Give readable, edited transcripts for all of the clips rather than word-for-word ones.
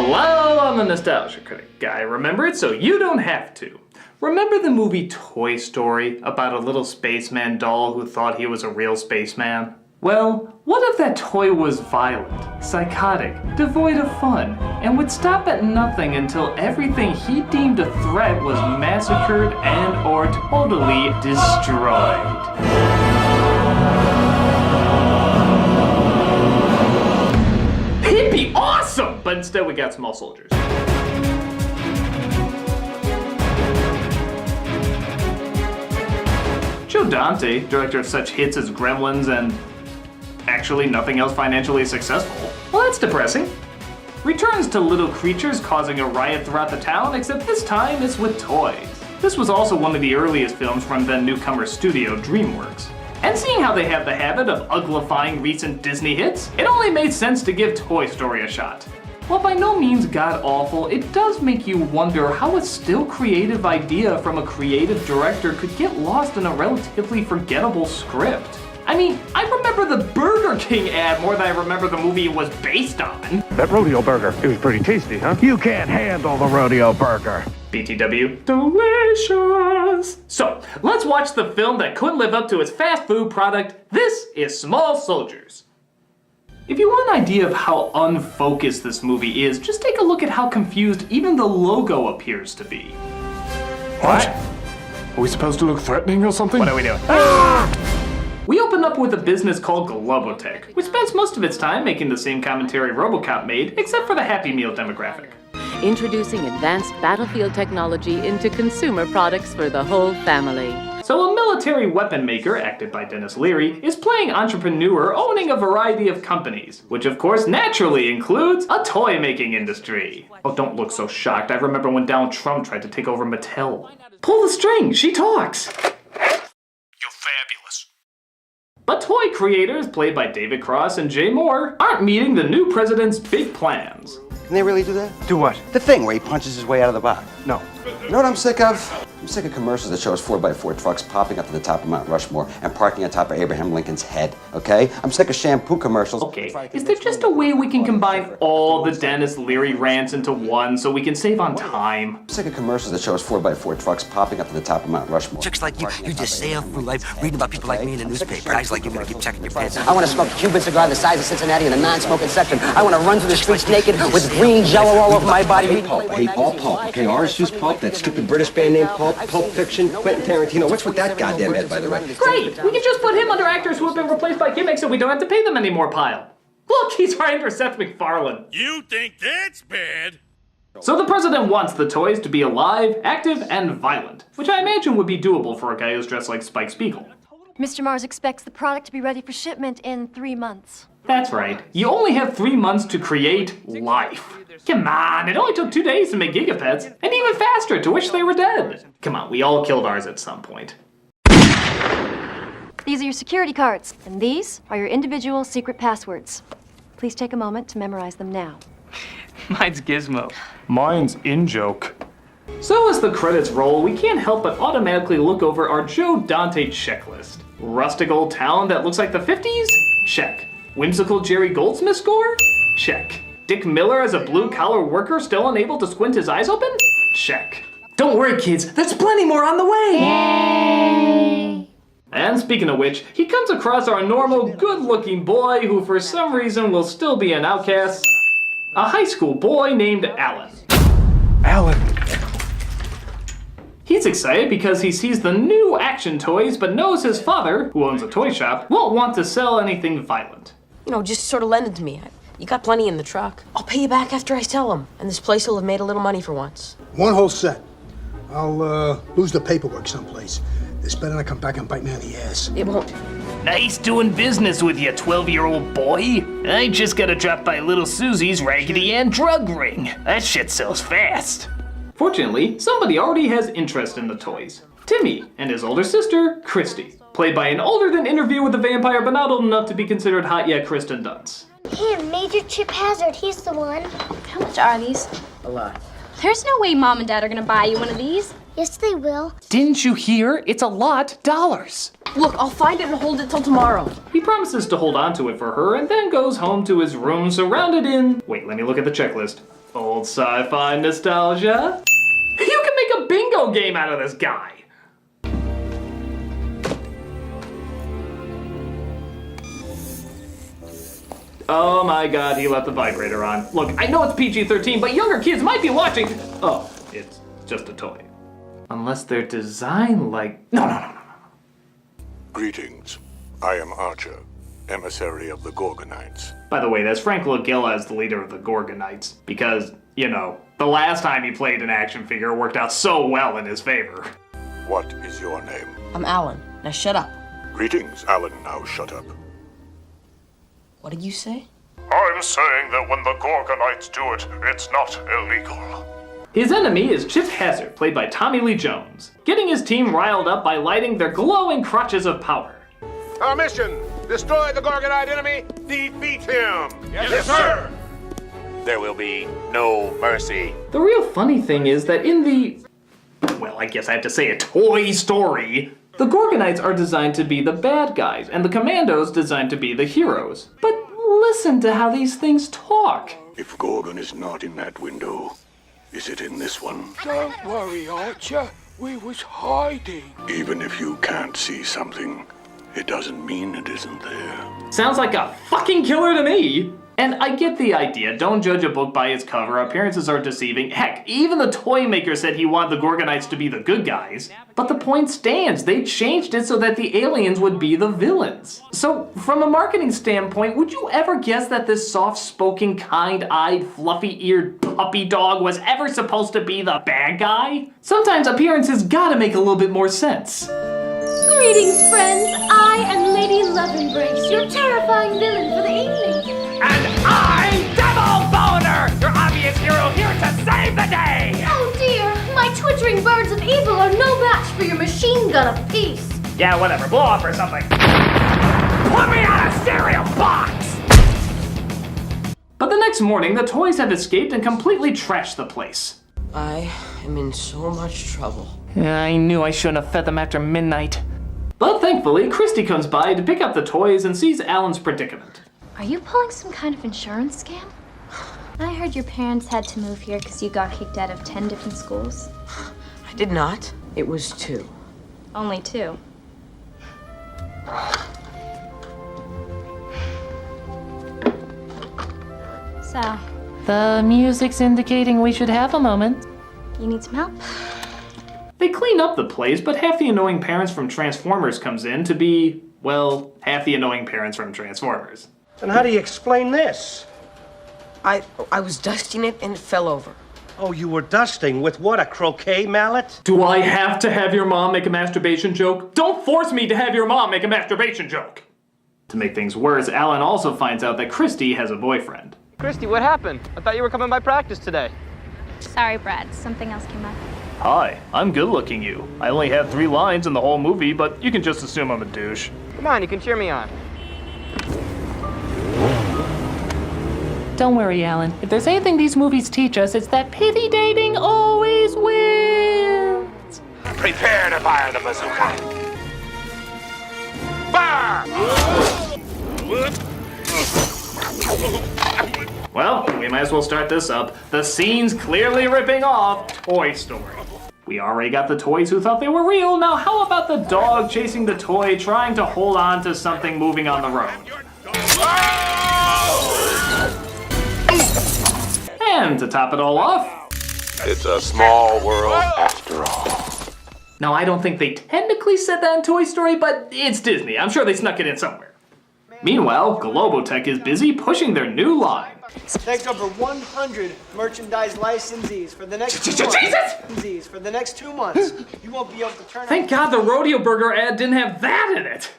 Hello, I'm the Nostalgia Critic guy. Remember it so you don't have to. Remember the movie Toy Story about a little spaceman doll who thought he was a real spaceman? Well, what if that toy was violent, psychotic, devoid of fun, and would stop at nothing until everything he deemed a threat was massacred and or totally destroyed? It'd be awesome! But instead we got small soldiers. Joe Dante, director of such hits as Gremlins and actually nothing else financially successful. Well, that's depressing. Returns to little creatures causing a riot throughout the town, except this time it's with toys. This was also one of the earliest films from then newcomer studio DreamWorks. And seeing how they have the habit of uglifying recent Disney hits, it only made sense to give Toy Story a shot. While by no means god-awful, it does make you wonder how a still creative idea from a creative director could get lost in a relatively forgettable script. I mean, I remember the Burger King ad more than I remember the movie it was based on. That rodeo burger, it was pretty tasty, huh? You can't handle the rodeo burger. BTW. Delicious! So, let's watch the film that couldn't live up to its fast food product. This is Small Soldiers. If you want an idea of how unfocused this movie is, just take a look at how confused even the logo appears to be. What? Are we supposed to look threatening or something? What are we doing? We open up with a business called Globotech, which spends most of its time making the same commentary RoboCop made, except for the Happy Meal demographic. Introducing advanced battlefield technology into consumer products for the whole family. So a military weapon maker, acted by Dennis Leary, is playing entrepreneur owning a variety of companies, which of course naturally includes a toy-making industry. Oh, don't look so shocked. I remember when Donald Trump tried to take over Mattel. Pull the string, she talks. You're fabulous. But toy creators, played by David Cross and Jay Moore, aren't meeting the new president's big plans. Can they really do that? Do what? The thing where he punches his way out of the box. No. You know what I'm sick of? I'm sick of commercials that show us 4x4 trucks popping up to the top of Mount Rushmore and parking on top of Abraham Lincoln's head, okay? I'm sick of shampoo commercials. Okay, is there just a way we can combine all the Dennis Leary rants into one so we can save on time? I'm sick of commercials that show us 4x4 trucks popping up to the top of Mount Rushmore. Chicks like you just sail through life reading about people like me in the newspaper. Guys like you gotta keep checking your pants. I want to smoke a Cuban cigar the size of Cincinnati in a non-smoking section. I want to run through the streets naked with green jello all over my body. Hey, all pulp. Okay, orange juice pulp, that stupid British band name Pulp, Pulp Fiction, Quentin Tarantino. What's with that goddamn head, by the way? Great! We can just put him under actors who have been replaced by gimmicks so we don't have to pay them anymore pile. Look, he's trying to Seth MacFarlane. You think that's bad? So the president wants the toys to be alive, active, and violent, which I imagine would be doable for a guy who's dressed like Spike Spiegel. Mr. Mars expects the product to be ready for shipment in 3 months. That's right. You only have 3 months to create life. Come on, it only took 2 days to make gigapets, and even faster to wish they were dead. Come on, we all killed ours at some point. These are your security cards, and these are your individual secret passwords. Please take a moment to memorize them now. Mine's Gizmo. Mine's in-joke. So as the credits roll, we can't help but automatically look over our Joe Dante checklist. Rustic old town that looks like the 50s? Check. Whimsical Jerry Goldsmith score? Check. Dick Miller as a blue-collar worker still unable to squint his eyes open? Check. Don't worry, kids, there's plenty more on the way! Yay! And speaking of which, he comes across our normal, good-looking boy who for some reason will still be an outcast. A high school boy named Alan. Alan. He's excited because he sees the new action toys, but knows his father, who owns a toy shop, won't want to sell anything violent. You know, just sort of lend it to me. You got plenty in the truck. I'll pay you back after I sell them. And this place will have made a little money for once. One whole set. I'll lose the paperwork someplace. This better not come back and bite me in the ass. It won't. Nice doing business with you, 12-year-old boy. I just gotta drop by Little Susie's Raggedy Ann drug ring. That shit sells fast. Fortunately, somebody already has interest in the toys. Timmy and his older sister, Christy. Played by an older than Interview with the Vampire but not old enough to be considered hot yet Kristen Dunst. Him, Major Chip Hazard, he's the one. How much are these? A lot. There's no way Mom and Dad are gonna buy you one of these. Yes, they will. Didn't you hear? It's a lot dollars. Look, I'll find it and hold it till tomorrow. He promises to hold on to it for her and then goes home to his room surrounded in... Wait, let me look at the checklist. Old sci-fi nostalgia. You can make a bingo game out of this guy. Oh my god, he left the vibrator on. Look, I know it's PG-13, but younger kids might be watching. Oh, it's just a toy. Unless they're designed like... No. Greetings. I am Archer, emissary of the Gorgonites. By the way, that's Frank Langella as the leader of the Gorgonites. Because, you know, the last time he played an action figure worked out so well in his favor. What is your name? I'm Alan. Now shut up. Greetings, Alan. Now shut up. What did you say? I'm saying that when the Gorgonites do it, it's not illegal. His enemy is Chip Hazard, played by Tommy Lee Jones, getting his team riled up by lighting their glowing crotches of power. Our mission, destroy the Gorgonite enemy, defeat him. Yes, sir. There will be no mercy. The real funny thing is that in the, well, I guess I have to say a Toy Story, the Gorgonites are designed to be the bad guys, and the Commandos designed to be the heroes. But listen to how these things talk. If Gorgon is not in that window, is it in this one? Don't worry, Archer. We was hiding. Even if you can't see something, it doesn't mean it isn't there. Sounds like a fucking killer to me. And I get the idea, don't judge a book by its cover, appearances are deceiving. Heck, even the toy maker said he wanted the Gorgonites to be the good guys. But the point stands, they changed it so that the aliens would be the villains. So, from a marketing standpoint, would you ever guess that this soft-spoken, kind-eyed, fluffy-eared puppy dog was ever supposed to be the bad guy? Sometimes appearances gotta make a little bit more sense. Greetings, friends. I am Lady Loveembrace, your terrifying villain for the evening. And I, Devil Boner, your obvious hero here to save the day. Oh dear, my twittering birds of evil are no match for your machine gun of peace. Yeah, whatever, blow up or something. Put me on a stereo box. But the next morning, the toys have escaped and completely trashed the place. I am in so much trouble. I knew I shouldn't have fed them after midnight. But thankfully, Christy comes by to pick up the toys and sees Alan's predicament. Are you pulling some kind of insurance scam? I heard your parents had to move here because you got kicked out of 10 different schools. I did not. It was 2. Only 2. So, The music's indicating we should have a moment. you need some help? They clean up the place, but half the annoying parents from Transformers comes in to be, well, half the annoying parents from Transformers. And how do you explain this? I was dusting it and it fell over. Oh, you were dusting with what, a croquet mallet? Do I have to have your mom make a masturbation joke? Don't force me to have your mom make a masturbation joke! To make things worse, Alan also finds out that Christy has a boyfriend. Christy, what happened? I thought you were coming by practice today. Sorry, Brad. Something else came up. Hi, I'm good-looking you. I only have 3 lines in the whole movie, but you can just assume I'm a douche. Come on, you can cheer me on. Don't worry, Alan. If there's anything these movies teach us, it's that pity dating always wins. Prepare to fire the bazooka. Fire! Well, we might as well start this up. The scene's clearly ripping off Toy Story. We already got the toys who thought they were real. Now how about the dog chasing the toy, trying to hold on to something moving on the road? And to top it all off... It's a small world after all. Now, I don't think they technically said that in Toy Story, but it's Disney. I'm sure they snuck it in somewhere. Meanwhile, Globotech is busy pushing their new line. Take over 100 merchandise licensees for the next 2 months. For the next 2 months. You won't be able to turn. Thank God the Rodeo Burger ad didn't have that in it.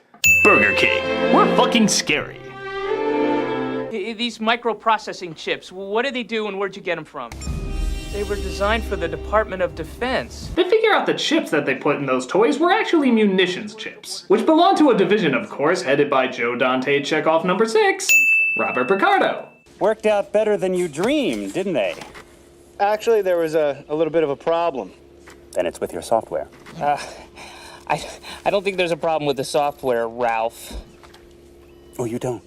Burger King, we're fucking scary. These microprocessing chips, what do they do and where'd you get them from? They were designed for the Department of Defense. They figure out the chips that they put in those toys were actually munitions chips, which belong to a division, of course, headed by Joe Dante Chekhov number 6, Robert Picardo. Worked out better than you dreamed, didn't they? Actually, there was a little bit of a problem. Then it's with your software. I don't think there's a problem with the software, Ralph. Oh, you don't?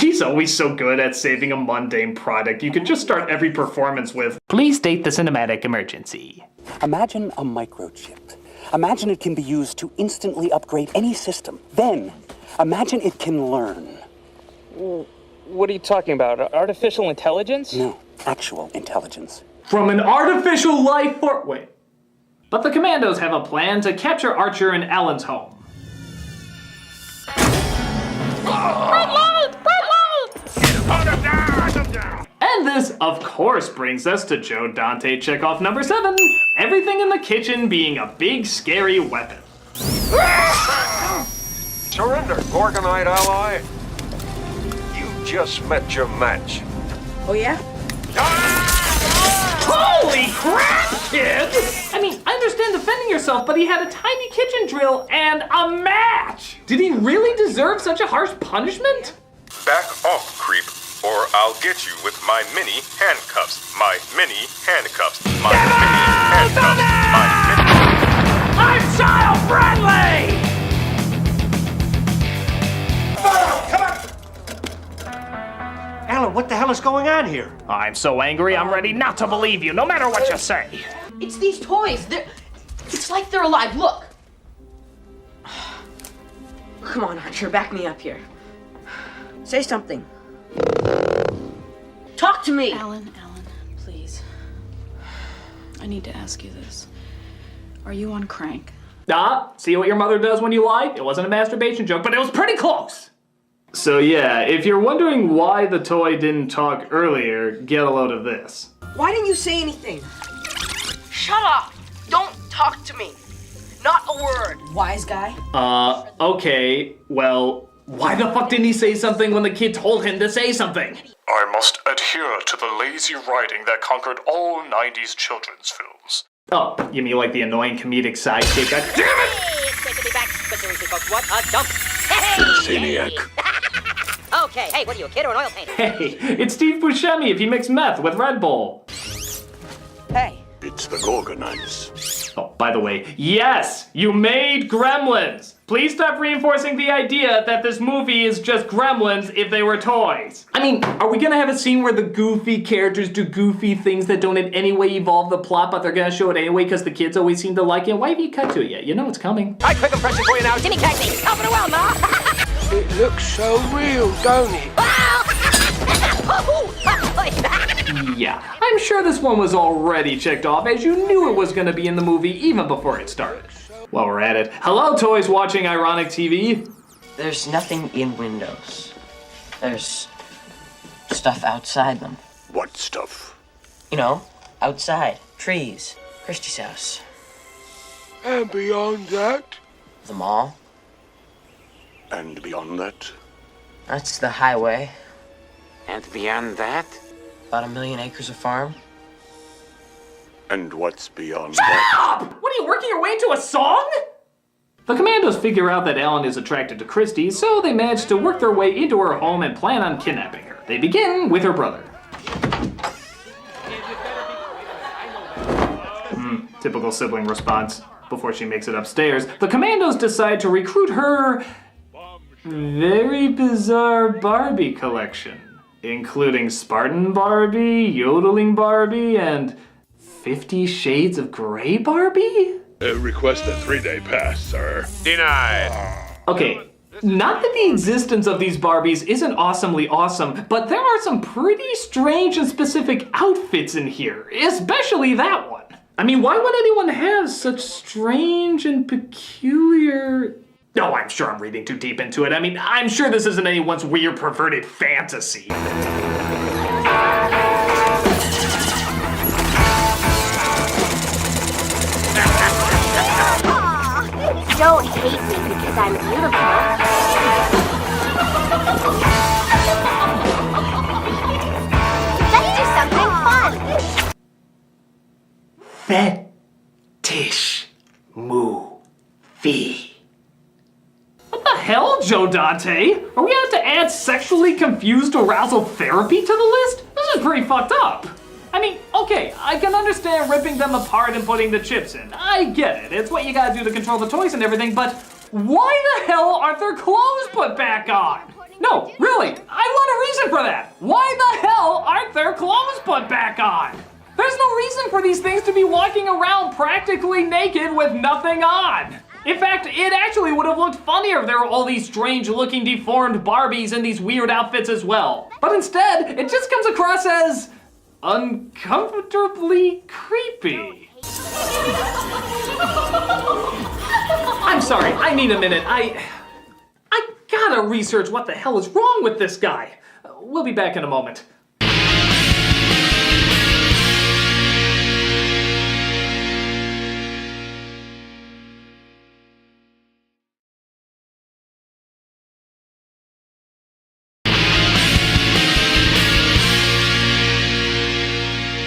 He's always so good at saving a mundane product. You can just start every performance with, "Please state the cinematic emergency." Imagine a microchip. Imagine it can be used to instantly upgrade any system. Then, imagine it can learn. What are you talking about? Artificial intelligence? No, actual intelligence. From an artificial life form. Wait. But the Commandos have a plan to capture Archer and Alan's home. And this, of course, brings us to Joe Dante checkoff number 7. Everything in the kitchen being a big, scary weapon. Surrender, Gorgonite ally. You just met your match. Oh, yeah? Holy crap, kid! I mean, I understand defending yourself, but he had a tiny kitchen drill and a match! Did he really deserve such a harsh punishment? Back off, creep, or I'll get you with my mini handcuffs. My mini handcuffs. My mini handcuffs. My mini... I'm child-friendly! Alan, what the hell is going on here? I'm so angry, I'm ready not to believe you, no matter what you say. It's these toys. It's like they're alive. Look. Come on, Archer, back me up here. Say something. Talk to me. Alan, please. I need to ask you this. Are you on crank? See what your mother does when you lie? It wasn't a masturbation joke, but it was pretty close. So yeah, if you're wondering why the toy didn't talk earlier, get a load of this. Why didn't you say anything? Shut up. Don't talk to me. Not a word. Wise guy. Okay, well, why the fuck didn't he say something when the kid told him to say something? I must adhere to the lazy writing that conquered all 90s children's films. Oh, you mean like the annoying comedic sidekick? Damn it! What a dump! Celiac. Okay, hey, what are you, a kid or an oil painter? Hey, it's Steve Buscemi if he mixed meth with Red Bull. Hey. It's the Gorgonites. Oh, by the way, yes, you made Gremlins. Please stop reinforcing the idea that this movie is just Gremlins if they were toys. I mean, are we gonna have a scene where the goofy characters do goofy things that don't in any way evolve the plot, but they're gonna show it anyway because the kids always seem to like it? Why have you cut to it yet? You know it's coming. All right, quick impression for you now. Jimmy Cagney, top of the world, Ma. It looks so real, don't it? Yeah, I'm sure this one was already checked off as you knew it was gonna be in the movie even before it started. While we're at it, hello toys watching Ironic TV. There's nothing in windows. There's stuff outside them. What stuff? You know, outside. Trees. Christie's house. And beyond that? The mall. And beyond that? That's the highway. And beyond that? About 1 million acres of farm. And what's beyond Shut that? up! What are you working your way into a song? The Commandos figure out that Alan is attracted to Christie, so they manage to work their way into her home and plan on kidnapping her. They begin with her brother. Typical sibling response. Before she makes it upstairs, the Commandos decide to recruit her very bizarre Barbie collection, including Spartan Barbie, Yodeling Barbie, and 50 Shades of Grey Barbie? Request a 3-day pass, sir. Denied. Okay, not that the existence of these Barbies isn't awesomely awesome, but there are some pretty strange and specific outfits in here, especially that one. I mean, why would anyone have such strange and peculiar... No, I'm sure I'm reading too deep into it. I mean, I'm sure this isn't anyone's weird, perverted fantasy. Don't hate me because I'm beautiful. Let's do something fun. Fetish movie. What the hell, Joe Dante? Are we out to add sexually confused arousal therapy to the list? This is pretty fucked up. I mean, okay, I can understand ripping them apart and putting the chips in. I get it. It's what you gotta do to control the toys and everything, but why the hell aren't their clothes put back on? No, really, I want a reason for that. Why the hell aren't their clothes put back on? There's no reason for these things to be walking around practically naked with nothing on. In fact, it actually would have looked funnier if there were all these strange-looking deformed Barbies in these weird outfits as well. But instead, it just comes across as uncomfortably creepy. I'm sorry, I need a minute. I gotta research what the hell is wrong with this guy. We'll be back in a moment.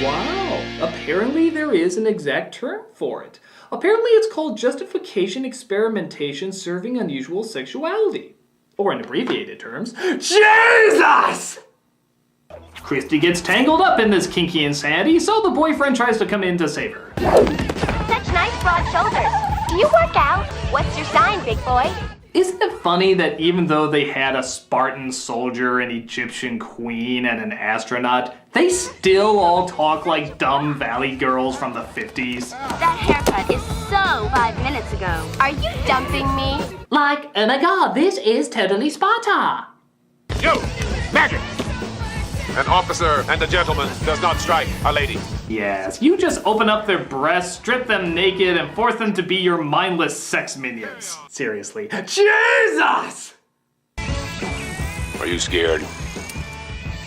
Wow, apparently there is an exact term for it. Apparently it's called justification experimentation serving unusual sexuality. Or in abbreviated terms, Jesus! Christy gets tangled up in this kinky insanity, so the boyfriend tries to come in to save her. Such nice broad shoulders. Do you work out? What's your sign, big boy? Isn't it funny that even though they had a Spartan soldier, an Egyptian queen, and an astronaut, they still all talk like dumb valley girls from the 50s? That haircut is so 5 minutes ago. Are you dumping me? Like, oh my god, this is totally Sparta! You! Magic! An officer and a gentleman does not strike a lady. Yes, you just open up their breasts, strip them naked, and force them to be your mindless sex minions. Seriously. Jesus! Are you scared?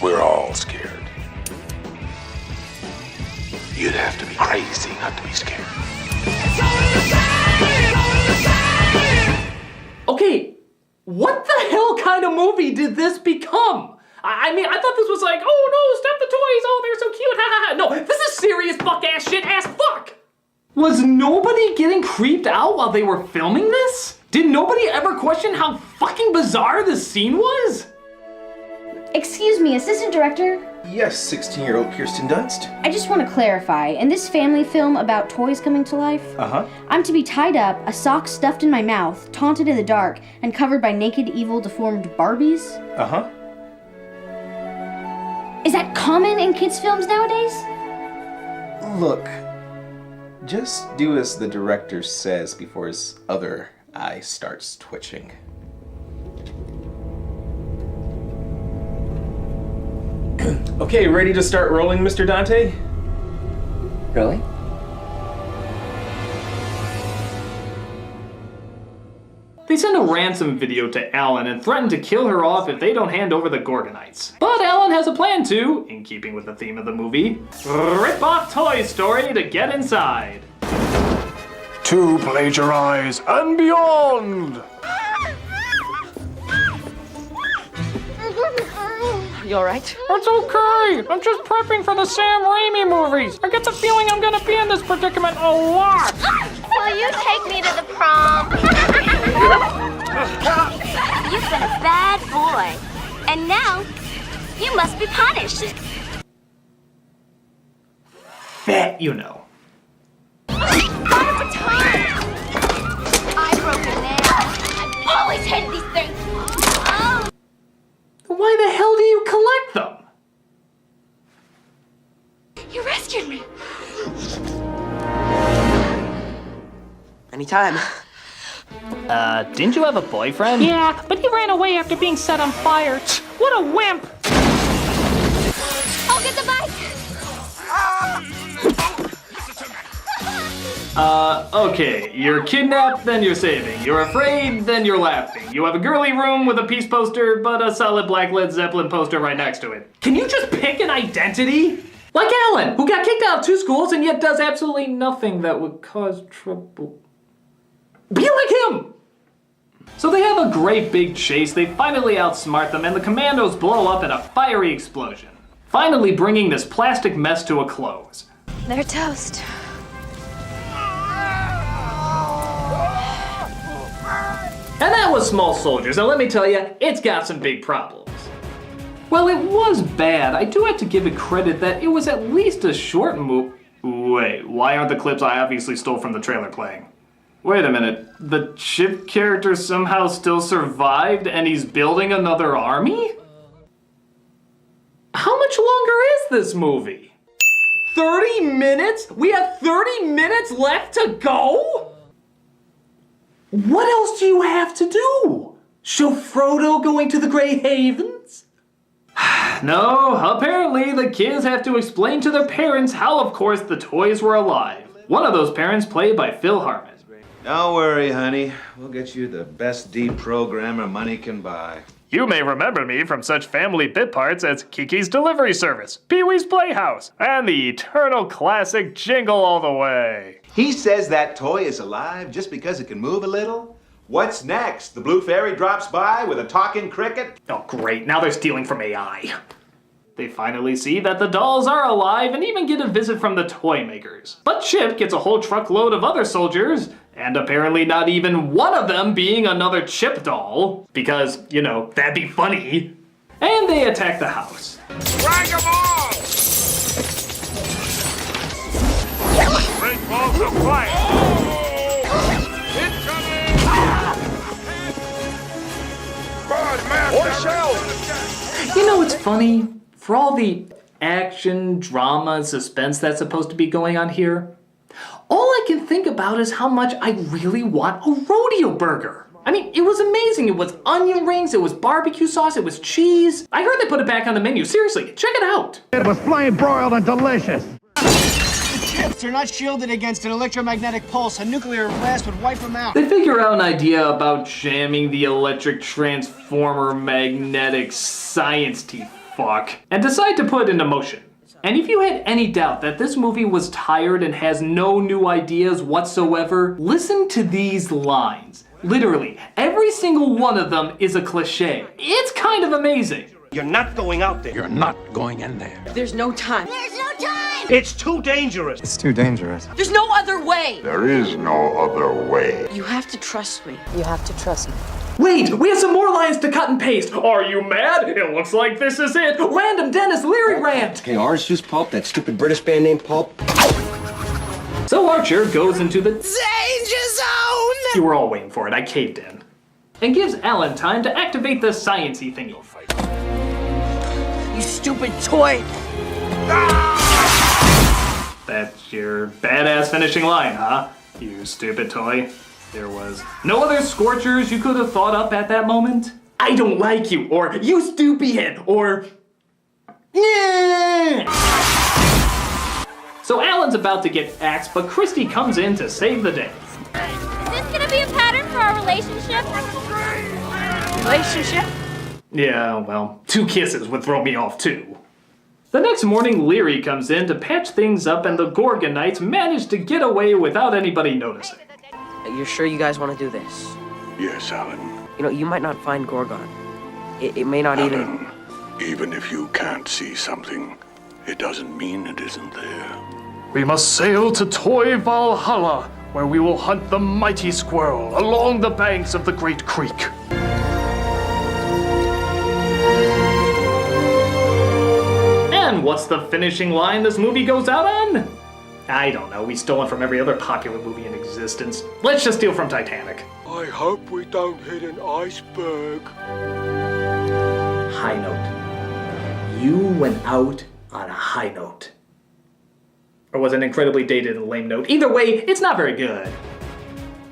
We're all scared. You'd have to be crazy not to be scared. Okay, what the hell kind of movie did this become? I mean, I thought this was like, oh no, stop the toys, oh they're so cute, ha ha ha. No, this is serious fuck-ass shit-ass fuck! Was nobody getting creeped out while they were filming this? Did nobody ever question how fucking bizarre this scene was? Excuse me, assistant director? Yes, 16-year-old Kirsten Dunst. I just want to clarify, in this family film about toys coming to life, I'm to be tied up, a sock stuffed in my mouth, taunted in the dark, and covered by naked, evil, deformed Barbies? Is that common in kids' films nowadays? Look, just do as the director says before his other eye starts twitching. Okay, ready to start rolling, Mr. Dante? Really? They send a ransom video to Alan and threaten to kill her off if they don't hand over the Gorgonites. But Alan has a plan to, in keeping with the theme of the movie, rip off Toy Story to get inside. To plagiarize and beyond! You alright? It's okay! I'm just prepping for the Sam Raimi movies! I get the feeling I'm gonna be in this predicament a lot! Will you take me to the prom? You've been a bad boy. And now, you must be punished. That you know. I broke a nail. I've always hated these things. Oh. Why the hell do you collect them? You rescued me. Anytime. Didn't you have a boyfriend? Yeah, but he ran away after being set on fire. What a wimp! I'll get the bike. Okay, you're kidnapped, then you're saving. You're afraid, then you're laughing. You have a girly room with a peace poster, but a solid black Led Zeppelin poster right next to it. Can you just pick an identity? Like Alan, who got kicked out of 2 schools and yet does absolutely nothing that would cause trouble. Be like him! So they have a great big chase, they finally outsmart them, and the commandos blow up in a fiery explosion, finally bringing this plastic mess to a close. They're toast. And that was Small Soldiers. Now let me tell you, it's got some big problems. Well, it was bad. I do have to give it credit that it was at least a short movie. Wait, why aren't the clips I obviously stole from the trailer playing? Wait a minute, the Chip character somehow still survived and he's building another army? How much longer is this movie? 30 minutes? We have 30 minutes left to go? What else do you have to do? Show Frodo going to the Grey Havens? No, apparently the kids have to explain to their parents how, of course, the toys were alive. One of those parents played by Phil Hartman. Don't worry, honey. We'll get you the best deprogrammer money can buy. You may remember me from such family bit parts as Kiki's Delivery Service, Pee-wee's Playhouse, and the eternal classic Jingle All the Way. He says that toy is alive just because it can move a little? What's next? The blue fairy drops by with a talking cricket? Oh great, now they're stealing from AI. They finally see that the dolls are alive and even get a visit from the toy makers. But Chip gets a whole truckload of other soldiers, and apparently not even one of them being another Chip doll, because, you know, that'd be funny. And they attack the house. Drag 'em all! Great balls of fire! You know what's funny? For all the action, drama, and suspense that's supposed to be going on here, all I can think about is how much I really want a rodeo burger. I mean, it was amazing. It was onion rings, it was barbecue sauce, it was cheese. I heard they put it back on the menu. Seriously, check it out. It was flame broiled and delicious. Chips are not shielded against an electromagnetic pulse. A nuclear blast would wipe them out. They figure out an idea about jamming the electric transformer magnetic science fuck and decide to put it into motion. And if you had any doubt that this movie was tired and has no new ideas whatsoever, listen to these lines. Literally, every single one of them is a cliche. It's kind of amazing. You're not going out there. You're not going in there. There's no time. There's no time! It's too dangerous. It's too dangerous. There's no other way. There is no other way. You have to trust me. You have to trust me. Wait, we have some more lines to cut and paste. Are you mad? It looks like this is it. Random Dennis Leary rant. Okay, orange juice pulp, that stupid British band name Pulp. So Archer goes into the Danger zone! You were all waiting for it, I caved in. And gives Alan time to activate the science-y thingy. You stupid toy! That's your badass finishing line, huh? You stupid toy. There was no other scorchers you could have thought up at that moment? I don't like you, or you stupid, or... Yeah. So Alan's about to get axed, but Christy comes in to save the day. Is this gonna be a pattern for our relationship? Relationship? Yeah, well, 2 kisses would throw me off too. The next morning, Leary comes in to patch things up and the Gorgonites manage to get away without anybody noticing. You're sure you guys want to do this? Yes, Alan. You know, you might not find Gorgon. It may not Alan, even if you can't see something, it doesn't mean it isn't there. We must sail to Toy Valhalla, where we will hunt the mighty squirrel along the banks of the Great Creek. And what's the finishing line this movie goes out on? I don't know, we stole it from every other popular movie in existence. Let's just steal from Titanic. I hope we don't hit an iceberg. High note. You went out on a high note. Or was it incredibly dated and lame note? Either way, it's not very good.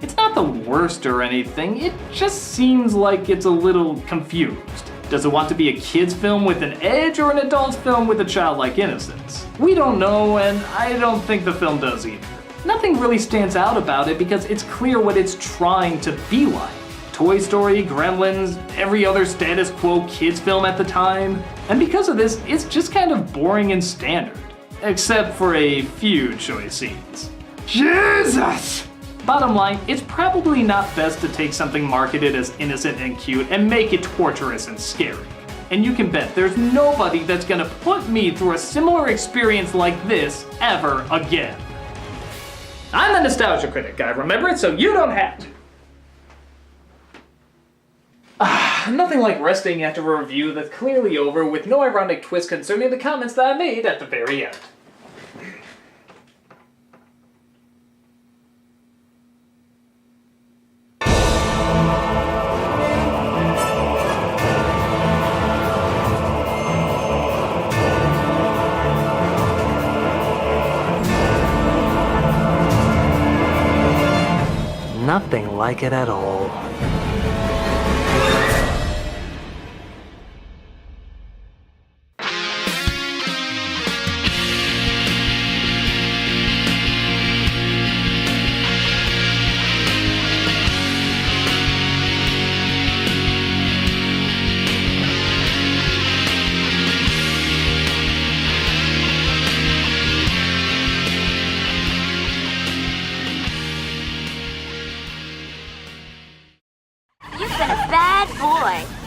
It's not the worst or anything, it just seems like it's a little confused. Does it want to be a kid's film with an edge or an adult film with a childlike innocence? We don't know, and I don't think the film does either. Nothing really stands out about it because it's clear what it's trying to be like. Toy Story, Gremlins, every other status quo kids film at the time. And because of this, it's just kind of boring and standard. Except for a few choice scenes. Jesus! Bottom line, it's probably not best to take something marketed as innocent and cute and make it torturous and scary. And you can bet there's nobody that's gonna put me through a similar experience like this ever again. I'm the Nostalgia Critic, I remember it so you don't have to. Nothing like resting after a review that's clearly over with no ironic twist concerning the comments that I made at the very end. nothing like it at all. You've been a bad boy.